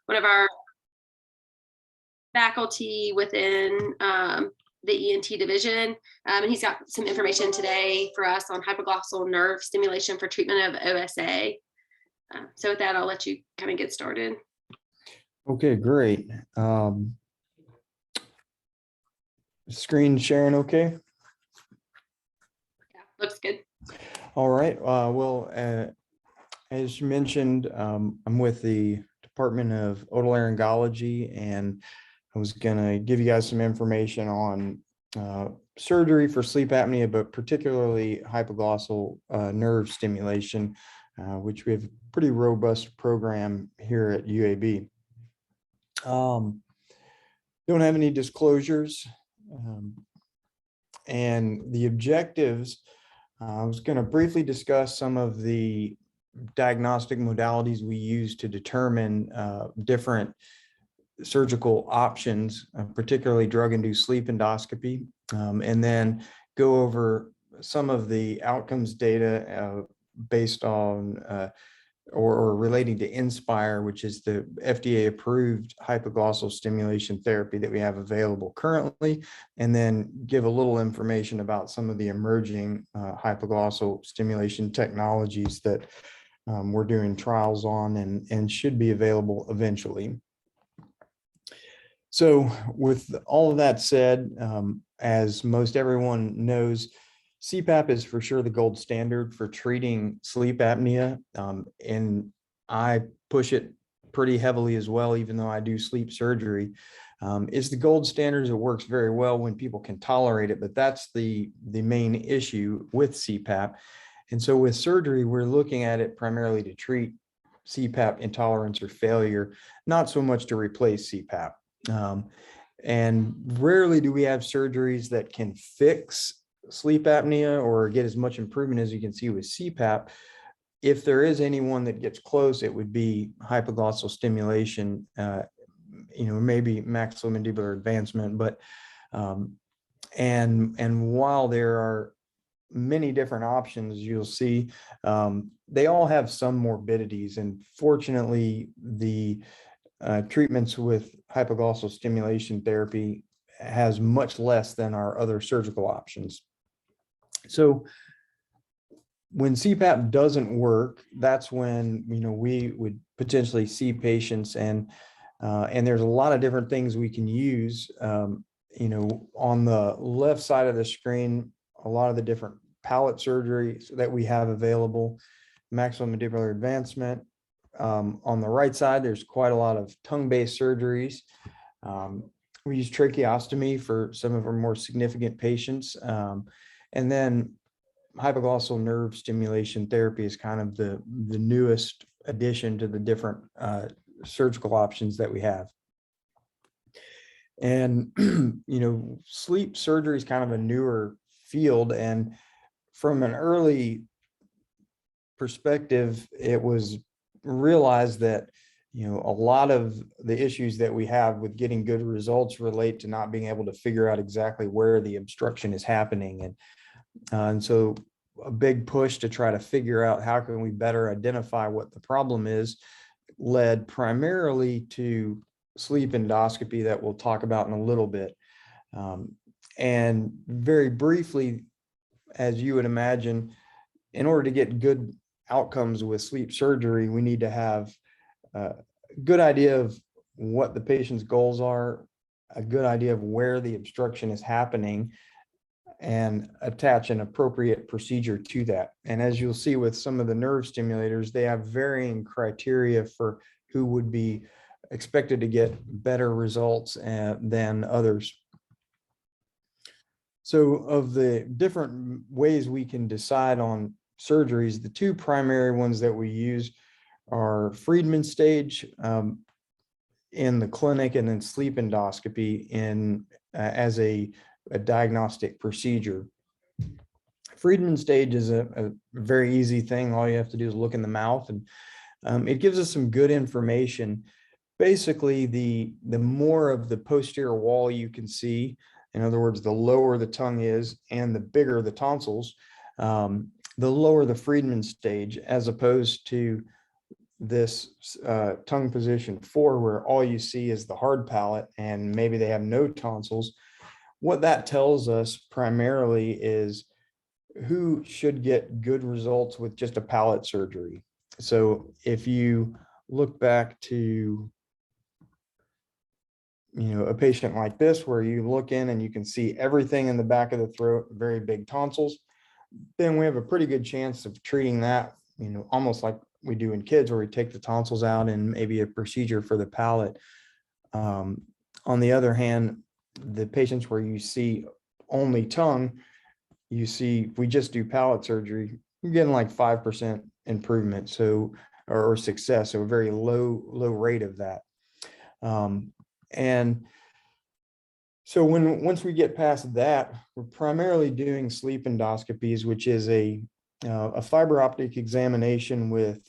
one of our faculty within the ENT division, and he's got some information today for us on hypoglossal nerve stimulation for treatment of OSA. So with that, I'll let you kind of get started. Okay, great. Screen sharing okay? Yeah, looks good. All right. Well, as you mentioned, I'm with the Department of Otolaryngology, and I was going to give you guys some information on surgery for sleep apnea, but particularly hypoglossal nerve stimulation, which we have a pretty robust program here at UAB. Don't have any disclosures, and the objectives. I was going to briefly discuss some of the diagnostic modalities we use to determine different surgical options, particularly drug-induced sleep endoscopy, and then go over some of the outcomes data based on or relating to Inspire, which is the FDA-approved hypoglossal stimulation therapy that we have available currently, and then give a little information about some of the emerging hypoglossal stimulation technologies that we're doing trials on and should be available eventually. So with all of that said, as most everyone knows, CPAP is for sure the gold standard for treating sleep apnea, and I push it pretty heavily as well, even though I do sleep surgery. It's the gold standard. It works very well when people can tolerate it, but that's the main issue with CPAP. And so with surgery, we're looking at it primarily to treat CPAP intolerance or failure, not so much to replace CPAP. And rarely do we have surgeries that can fix sleep apnea or get as much improvement as you can see with CPAP. If there is anyone that gets close, it would be hypoglossal stimulation, maybe maxillomandibular advancement. But and while there are many different options, you'll see they all have some morbidities, and fortunately the treatments with hypoglossal stimulation therapy has much less than our other surgical options. So when CPAP doesn't work, that's when we would potentially see patients, and there's a lot of different things we can use. On the left side of the screen, a lot of the different palate surgeries that we have available, maxillomandibular advancement. On the right side, there's quite a lot of tongue-based surgeries. We use tracheostomy for some of our more significant patients. And then hypoglossal nerve stimulation therapy is kind of the newest addition to the different surgical options that we have. And, sleep surgery is kind of a newer field. And from an early perspective, it was realized that a lot of the issues that we have with getting good results relate to not being able to figure out exactly where the obstruction is happening, and so a big push to try to figure out how can we better identify what the problem is led primarily to sleep endoscopy that we'll talk about in a little bit. And very briefly, as you would imagine, in order to get good outcomes with sleep surgery, we need to have a good idea of what the patient's goals are, a good idea of where the obstruction is happening, and attach an appropriate procedure to that. And as you'll see with some of the nerve stimulators, they have varying criteria for who would be expected to get better results than others. So of the different ways we can decide on surgeries, the two primary ones that we use are Friedman stage in the clinic, and then sleep endoscopy as a diagnostic procedure. Friedman stage is a very easy thing. All you have to do is look in the mouth, and it gives us some good information. Basically, the more of the posterior wall you can see, in other words, the lower the tongue is and the bigger the tonsils, the lower the Friedman stage, as opposed to this tongue position 4, where all you see is the hard palate and maybe they have no tonsils, what that tells us primarily is who should get good results with just a palate surgery. So if you look back to, a patient like this, where you look in and you can see everything in the back of the throat, very big tonsils, then we have a pretty good chance of treating that, almost like we do in kids, where we take the tonsils out and maybe a procedure for the palate. On the other hand, the patients where you see only tongue, you see, if we just do palate surgery, you're getting like 5% improvement, so, or success, so a very low rate of that. And so once we get past that, we're primarily doing sleep endoscopies, which is a fiber optic examination with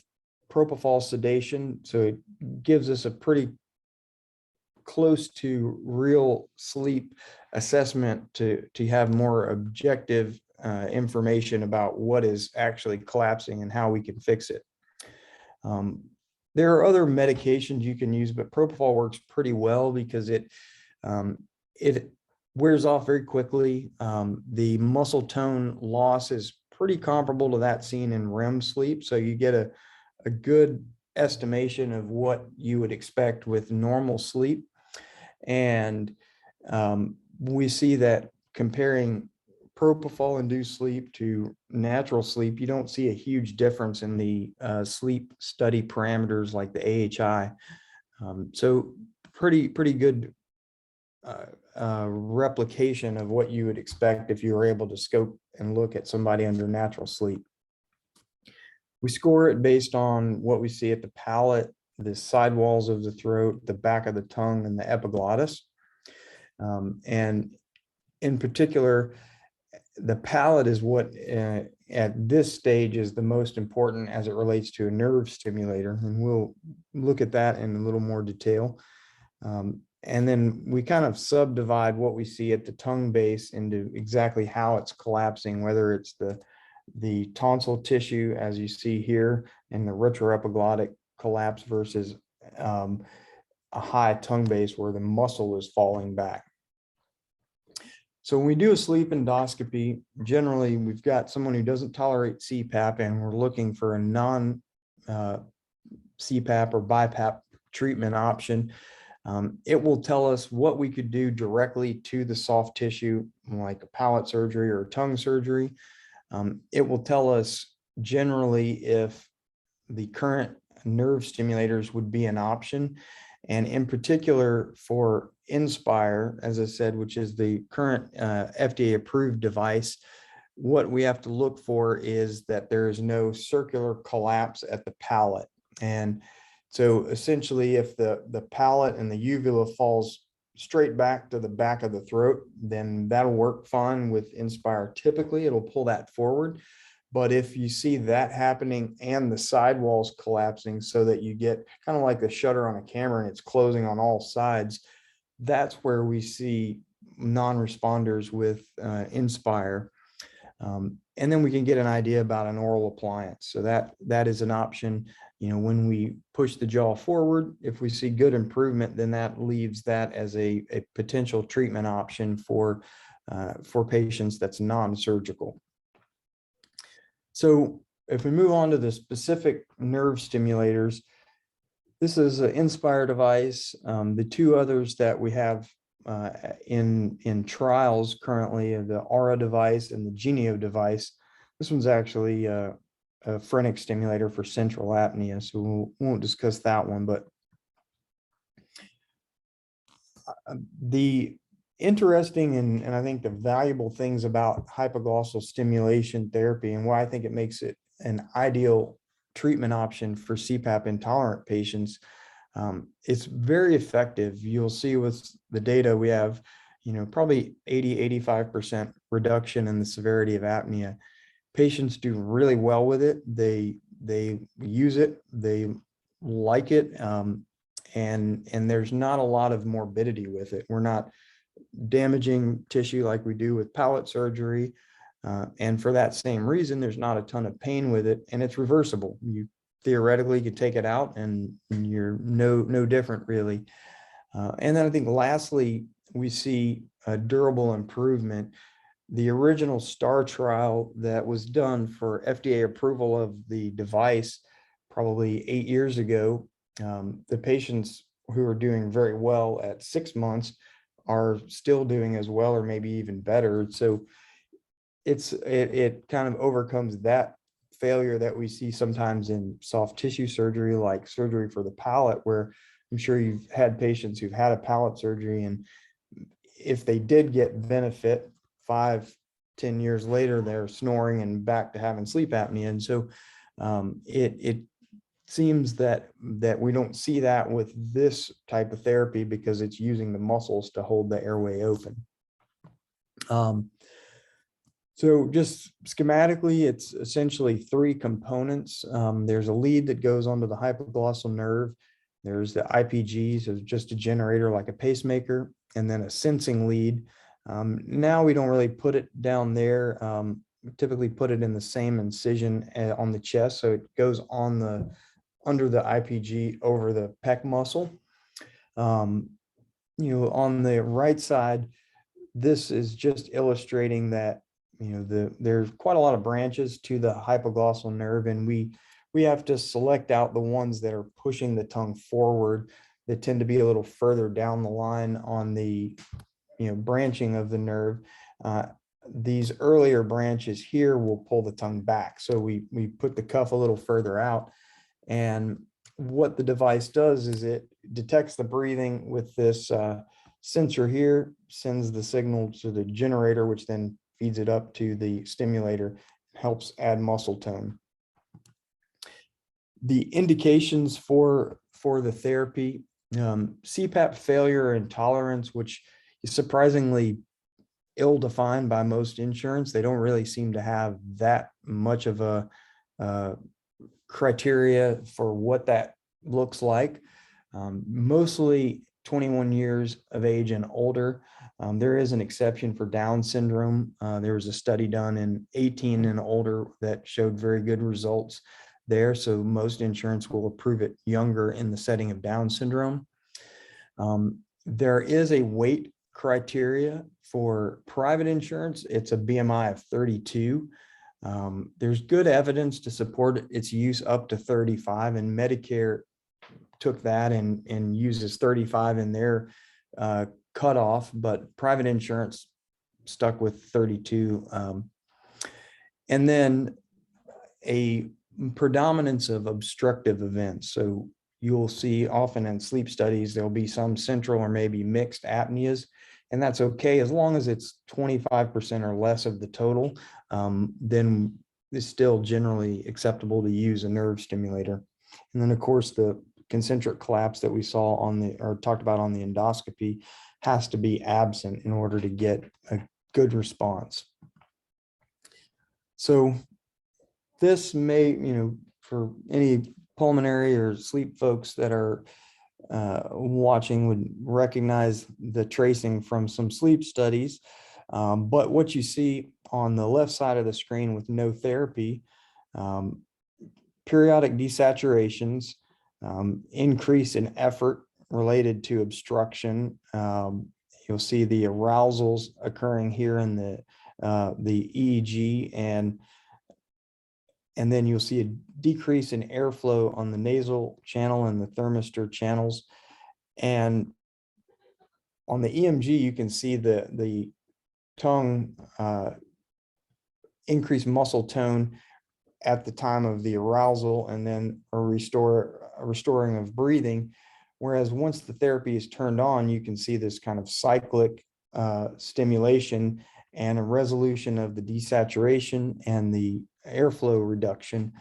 propofol sedation. So it gives us a pretty close to real sleep assessment to have more objective information about what is actually collapsing and how we can fix it. There are other medications you can use, but propofol works pretty well because it wears off very quickly. The muscle tone loss is pretty comparable to that seen in REM sleep. So you get a good estimation of what you would expect with normal sleep. And we see that comparing propofol-induced sleep to natural sleep, you don't see a huge difference in the sleep study parameters like the AHI. So pretty good replication of what you would expect if you were able to scope and look at somebody under natural sleep. We score it based on what we see at the palate, the side walls of the throat, the back of the tongue, and the epiglottis. And in particular, the palate is what at this stage is the most important as it relates to a nerve stimulator. And we'll look at that in a little more detail. And then we kind of subdivide what we see at the tongue base into exactly how it's collapsing, whether it's the tonsil tissue, as you see here, and the retroepiglottic collapse versus a high tongue base where the muscle is falling back. So when we do a sleep endoscopy, generally we've got someone who doesn't tolerate CPAP and we're looking for a non CPAP or BiPAP treatment option. It will tell us what we could do directly to the soft tissue, like a palate surgery or tongue surgery. It will tell us generally if the current nerve stimulators would be an option. And in particular for Inspire, as I said, which is the current FDA approved device, what we have to look for is that there is no circular collapse at the palate. And so essentially, if the palate and the uvula falls straight back to the back of the throat, then that'll work fine with Inspire. Typically, it'll pull that forward. But if you see that happening and the sidewalls collapsing so that you get kind of like the shutter on a camera and it's closing on all sides, that's where we see non-responders with Inspire. And then we can get an idea about an oral appliance. So that is an option. When we push the jaw forward, if we see good improvement, then that leaves that as a potential treatment option for patients that's non-surgical. So if we move on to the specific nerve stimulators, this is an Inspire device. The two others that we have in trials currently are the Aura device and the Genio device. This one's actually a phrenic stimulator for central apnea, so we won't discuss that one. But the interesting and I think the valuable things about hypoglossal stimulation therapy and why I think it makes it an ideal treatment option for CPAP intolerant patients, it's very effective. You'll see with the data we have, probably 80–85% reduction in the severity of apnea. Patients do really well with it. They use it, they like it, and there's not a lot of morbidity with it. We're not damaging tissue like we do with palate surgery. And for that same reason, there's not a ton of pain with it, and it's reversible. You theoretically could take it out and you're no different really. And then I think lastly, we see a durable improvement. The original STAR trial that was done for FDA approval of the device probably 8 years ago, the patients who are doing very well at 6 months are still doing as well or maybe even better. So it kind of overcomes that failure that we see sometimes in soft tissue surgery, like surgery for the palate, where I'm sure you've had patients who've had a palate surgery, and if they did get benefit 5-10 years later, they're snoring and back to having sleep apnea. And so it seems that we don't see that with this type of therapy because it's using the muscles to hold the airway open. So just schematically, it's essentially 3 components. There's a lead that goes onto the hypoglossal nerve. There's the IPG, so just a generator like a pacemaker, and then a sensing lead. Now we don't really put it down there. We typically put it in the same incision on the chest, so it goes on under the IPG over the pec muscle. On the right side, this is just illustrating that there's quite a lot of branches to the hypoglossal nerve, and we have to select out the ones that are pushing the tongue forward, that tend to be a little further down the line on the branching of the nerve. These earlier branches here will pull the tongue back, so we put the cuff a little further out. And what the device does is it detects the breathing with this sensor here, sends the signal to the generator, which then feeds it up to the stimulator, helps add muscle tone. The indications for the therapy, CPAP failure and tolerance, which is surprisingly ill-defined by most insurance. They don't really seem to have that much of a criteria for what that looks like. Mostly 21 years of age and older. There is an exception for Down syndrome. There was a study done in 18 and older that showed very good results there. So most insurance will approve it younger in the setting of Down syndrome. There is a weight criteria for private insurance. It's a BMI of 32. There's good evidence to support its use up to 35, and Medicare took that and uses 35 in their cutoff, but private insurance stuck with 32. And then a predominance of obstructive events. So you'll see often in sleep studies, there'll be some central or maybe mixed apneas, and that's okay as long as it's 25% or less of the total. Then it's still generally acceptable to use a nerve stimulator. And then of course the concentric collapse that we saw or talked about on the endoscopy has to be absent in order to get a good response. So this may, for any pulmonary or sleep folks that are watching would recognize the tracing from some sleep studies. But what you see on the left side of the screen with no therapy, periodic desaturations, increase in effort related to obstruction. You'll see the arousals occurring here in the EEG, and then you'll see a decrease in airflow on the nasal channel and the thermistor channels. And on the EMG, you can see the tongue increase muscle tone at the time of the arousal, and then a restoring of breathing. Whereas once the therapy is turned on, you can see this kind of cyclic stimulation and a resolution of the desaturation and the airflow reduction.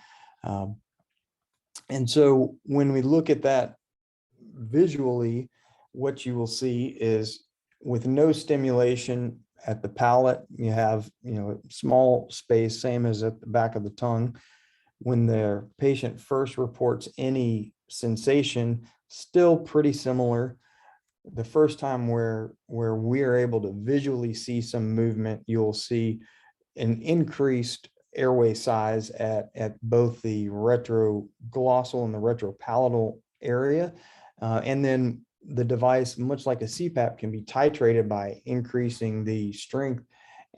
And so when we look at that visually, what you will see is with no stimulation at the palate, you have small space, same as at the back of the tongue. When the patient first reports any sensation, still pretty similar. The first time where we are able to visually see some movement, you'll see an increased airway size at both the retroglossal and the retropalatal area. And then the device, much like a CPAP, can be titrated by increasing the strength.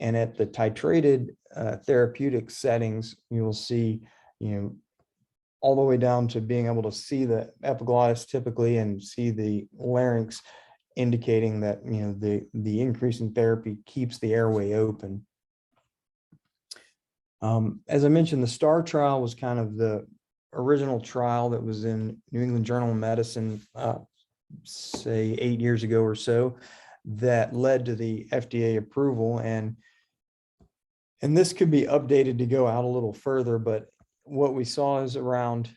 And at the titrated therapeutic settings, you'll see, all the way down to being able to see the epiglottis typically and see the larynx, indicating that the increase in therapy keeps the airway open. As I mentioned, the STAR trial was kind of the original trial that was in New England Journal of Medicine, say 8 years ago or so, that led to the FDA approval. And this could be updated to go out a little further, but what we saw is around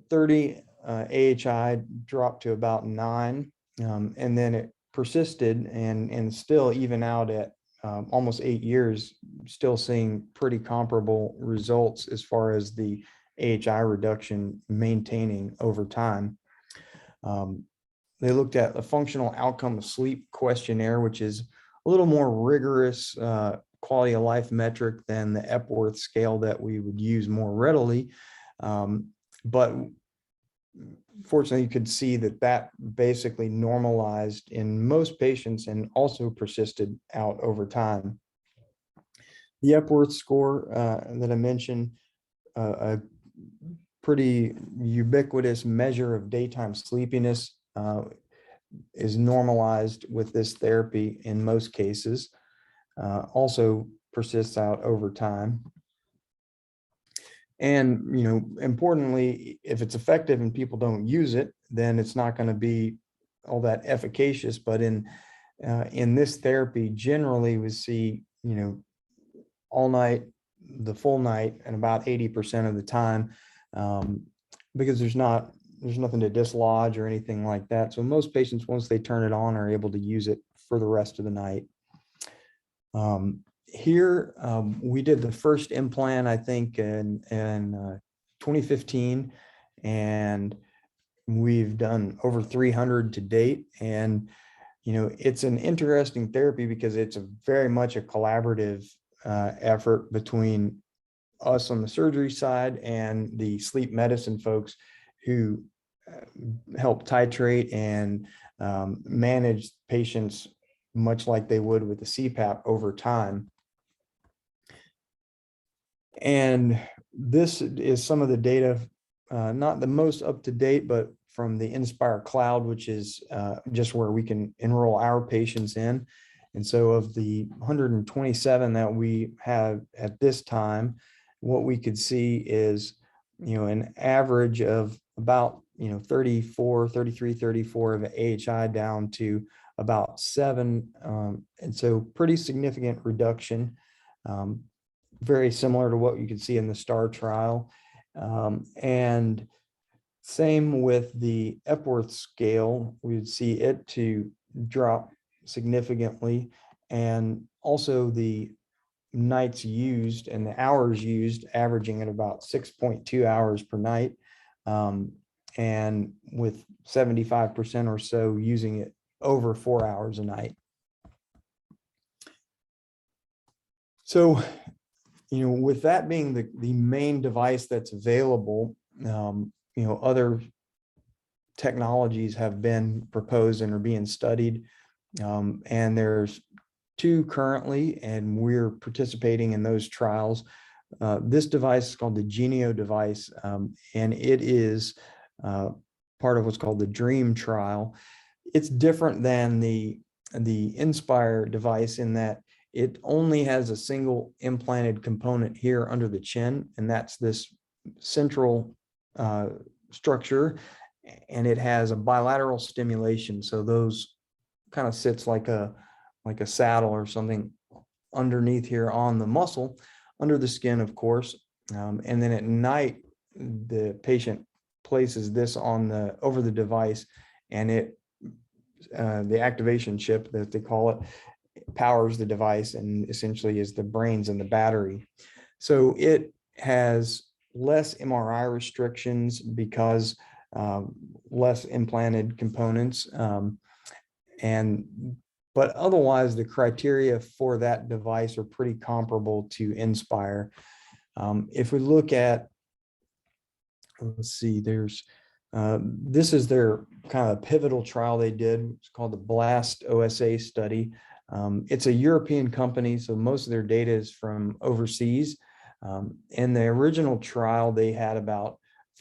30 AHI dropped to about 9, and then it persisted and still, even out at almost 8 years, still seeing pretty comparable results as far as the AHI reduction maintaining over time. They looked at the functional outcome of sleep questionnaire, which is a little more rigorous quality of life metric than the Epworth scale that we would use more readily. But fortunately, you could see that basically normalized in most patients and also persisted out over time. The Epworth score that I mentioned, a pretty ubiquitous measure of daytime sleepiness, is normalized with this therapy in most cases, also persists out over time. And, importantly, if it's effective and people don't use it, then it's not going to be all that efficacious. But in this therapy, generally we see, all night, the full night, and about 80% of the time, because there's nothing to dislodge or anything like that. So most patients, once they turn it on, are able to use it for the rest of the night. Here, we did the first implant, I think, in 2015, and we've done over 300 to date. And, it's an interesting therapy because it's very much a collaborative effort between us on the surgery side and the sleep medicine folks who help titrate and manage patients much like they would with the CPAP over time. And this is some of the data, not the most up to date, but from the Inspire Cloud, which is just where we can enroll our patients in. And so of the 127 that we have at this time, what we could see is, an average of about, 34 of AHI down to about 7. And so pretty significant reduction, very similar to what you can see in the STAR trial. And same with the Epworth scale, we would see it to drop significantly, and also the nights used and the hours used averaging at about 6.2 hours per night, and with 75% or so using it over 4 hours a night. So, with that being the main device that's available, other technologies have been proposed and are being studied. And there's 2 currently, and we're participating in those trials. This device is called the Genio device, and it is part of what's called the DREAM trial. It's different than the Inspire device in that it only has a single implanted component here under the chin, and that's this central structure, and it has a bilateral stimulation. So those kind of sits like a saddle or something underneath here on the muscle, under the skin, of course. And then at night, the patient places this over the device, and the activation chip, that they call it, powers the device and essentially is the brains and the battery. So it has less MRI restrictions because less implanted components. But otherwise, the criteria for that device are pretty comparable to Inspire. If we look at, let's see, this is their kind of pivotal trial they did. It's called the BLAST OSA study. It's a European company, so most of their data is from overseas. In the original trial, they had about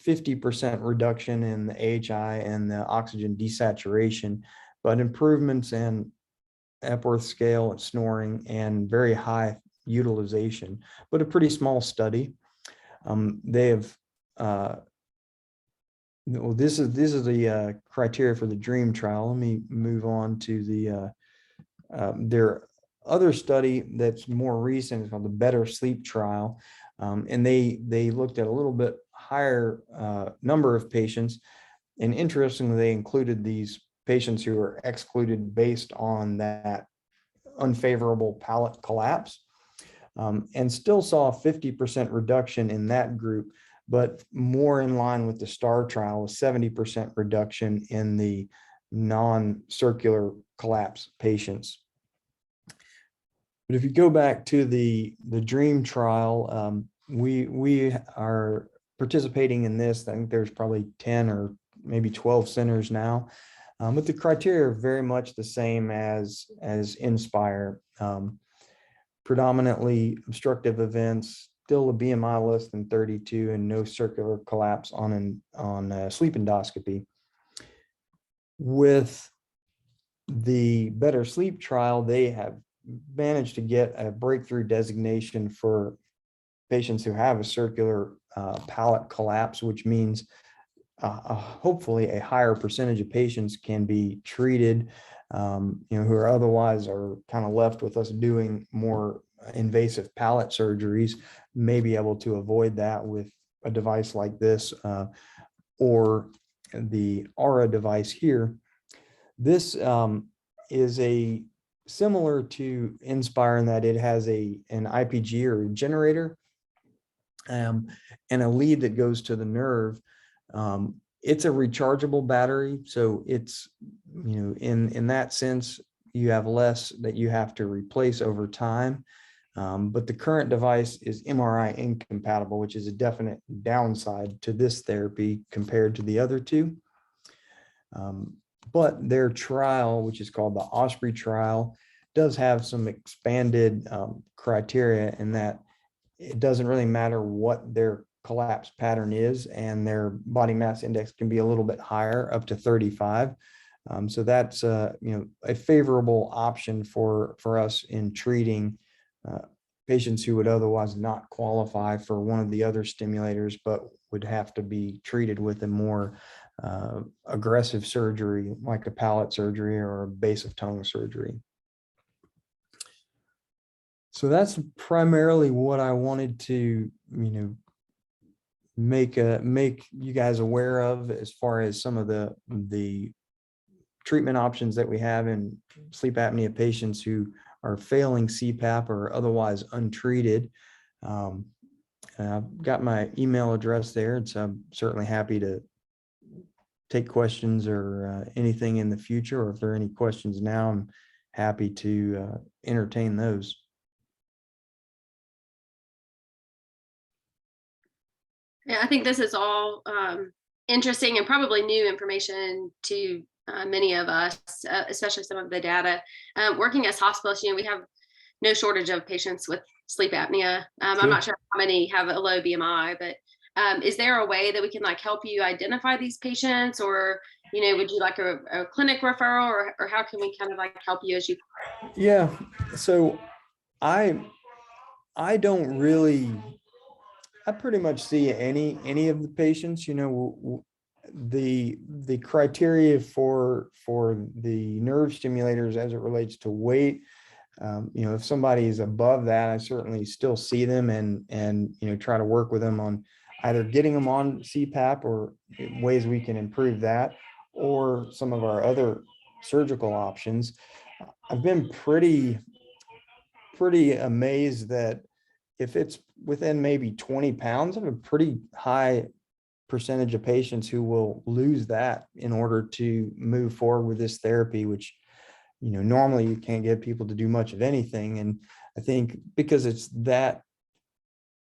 50% reduction in the AHI and the oxygen desaturation, but improvements in Epworth scale and snoring and very high utilization, but a pretty small study. They have well, this is the criteria for the DREAM trial. Let me move on to the their other study that's more recent. It's called the Better Sleep trial, and they looked at a little bit higher number of patients, and interestingly, they included these patients who were excluded based on that unfavorable palate collapse, and still saw a 50% reduction in that group, but more in line with the STAR trial, a 70% reduction in the non-circular collapse patients. But if you go back to the DREAM trial, we are participating in this. I think there's probably 10 or maybe 12 centers now, but the criteria are very much the same as Inspire. Predominantly obstructive events, still a BMI less than 32, and no circular collapse on sleep endoscopy. With the Better Sleep trial, they have managed to get a breakthrough designation for patients who have a circular palate collapse, which means hopefully a higher percentage of patients can be treated, who are otherwise are kind of left with us doing more invasive palate surgeries, may be able to avoid that with a device like this, or the Aura device here. This is a similar to Inspire in that it has an IPG or a generator, and a lead that goes to the nerve. It's a rechargeable battery, so it's, in that sense, you have less that you have to replace over time. But the current device is MRI incompatible, which is a definite downside to this therapy compared to the other two. But their trial, which is called the Osprey trial, does have some expanded criteria in that it doesn't really matter what their collapse pattern is, and their body mass index can be a little bit higher, up to 35. So that's a favorable option for us in treating patients who would otherwise not qualify for one of the other stimulators, but would have to be treated with a more aggressive surgery like a palate surgery or a base of tongue surgery. So that's primarily what I wanted to, make you guys aware of as far as some of the treatment options that we have in sleep apnea patients who are failing CPAP or otherwise untreated. I've got my email address there, and so I'm certainly happy to take questions or anything in the future, or if there are any questions now, I'm happy to entertain those. Yeah, I think this is all interesting and probably new information to many of us, especially some of the data. Working as hospitalists, we have no shortage of patients with sleep apnea. I'm not sure how many have a low BMI, but is there a way that we can help you identify these patients, or would you like a clinic referral, or how can we kind of help you as you? Yeah, so I don't really, I pretty much see any of the patients. The criteria for the nerve stimulators as it relates to weight, if somebody is above that, I certainly still see them and try to work with them on either getting them on CPAP or ways we can improve that, or some of our other surgical options. I've been pretty amazed that if it's within maybe 20 pounds, I have a pretty high percentage of patients who will lose that in order to move forward with this therapy, which, normally you can't get people to do much of anything. And I think because it's that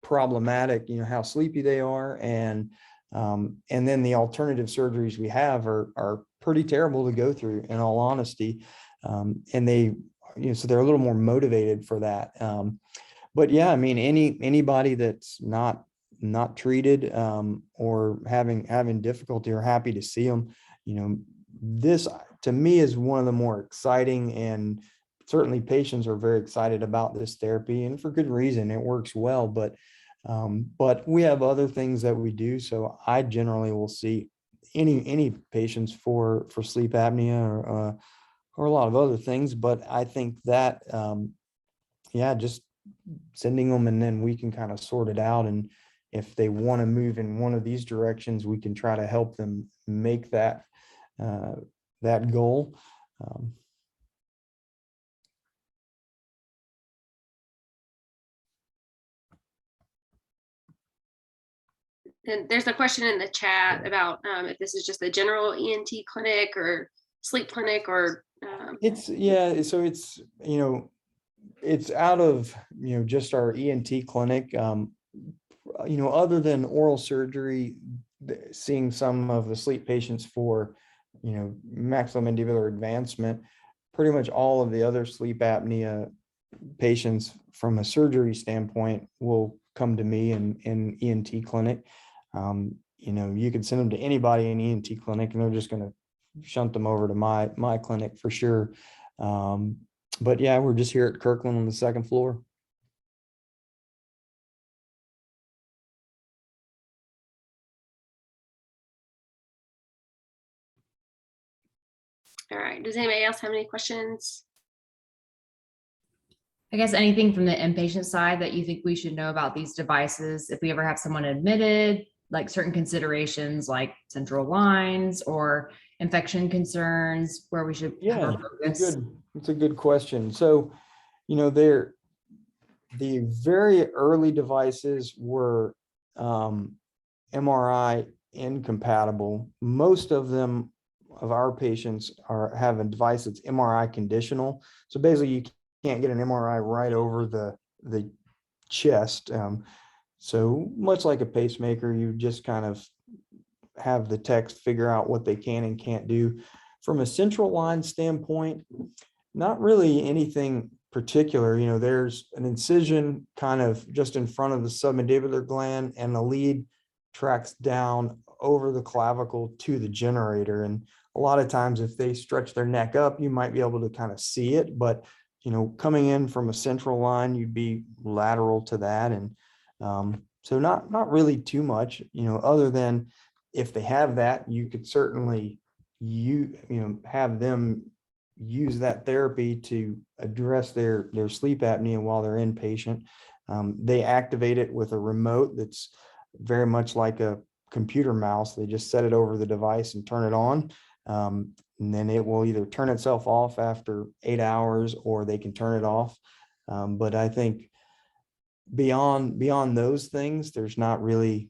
problematic, how sleepy they are. And then the alternative surgeries we have are pretty terrible to go through, in all honesty. And they, so they're a little more motivated for that. But yeah, I mean, anybody that's not treated, or having difficulty, or happy to see them, this to me is one of the more exciting, and certainly patients are very excited about this therapy, and for good reason. It works well, but we have other things that we do. So I generally will see any patients for sleep apnea, or a lot of other things. But I think that, just sending them, and then we can kind of sort it out. And if they want to move in one of these directions, we can try to help them make that goal. And there's a question in the chat about if this is just a general ENT clinic or sleep clinic, or so it's it's out of just our ENT clinic. Other than oral surgery, seeing some of the sleep patients for maxillomandibular advancement, pretty much all of the other sleep apnea patients from a surgery standpoint will come to me in ENT clinic. You can send them to anybody in ENT clinic, and they're just going to shunt them over to my clinic for sure. But yeah, we're just here at Kirkland on the second floor. all right. Does anybody else have any questions? I guess anything from the inpatient side that you think we should know about these devices, if we ever have someone admitted, like certain considerations like central lines or infection concerns, where we should have our focus? It's a good question. So, the very early devices were MRI incompatible. Most of them, of our patients, have a device that's MRI conditional. So basically, you can't get an MRI right over the chest. So much like a pacemaker, you just kind of have the text figure out what they can and can't do. From a central line standpoint, not really anything particular. There's an incision kind of just in front of the submandibular gland, and the lead tracks down over the clavicle to the generator. And a lot of times, if they stretch their neck up, you might be able to kind of see it. But coming in from a central line, you'd be lateral to that. And so not really too much, other than if they have that, you could certainly have them use that therapy to address their sleep apnea while they're inpatient. They activate it with a remote that's very much like a computer mouse. They just set it over the device and turn it on. And then it will either turn itself off after 8 hours, or they can turn it off. But I think beyond those things, there's not really,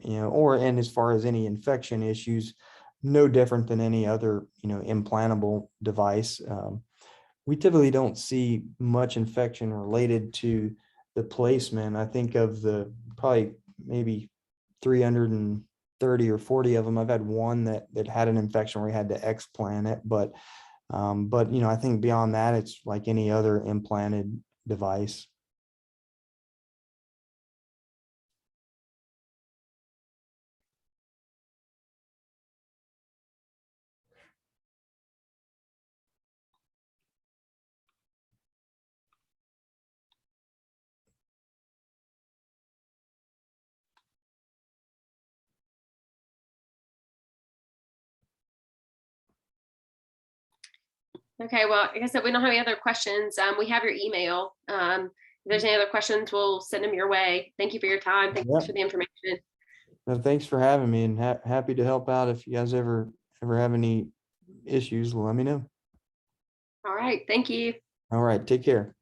and as far as any infection issues, no different than any other, implantable device. We typically don't see much infection related to the placement. I think of the probably maybe 330 or 40 of them, I've had one that had an infection where we had to explant it. But I think beyond that, it's like any other implanted device. Okay, well, like I said, we don't have any other questions. We have your email. If there's any other questions, we'll send them your way. Thank you for your time. Thanks for the information. Well, thanks for having me, and happy to help out. If you guys ever have any issues, let me know. All right. Thank you. All right. Take care.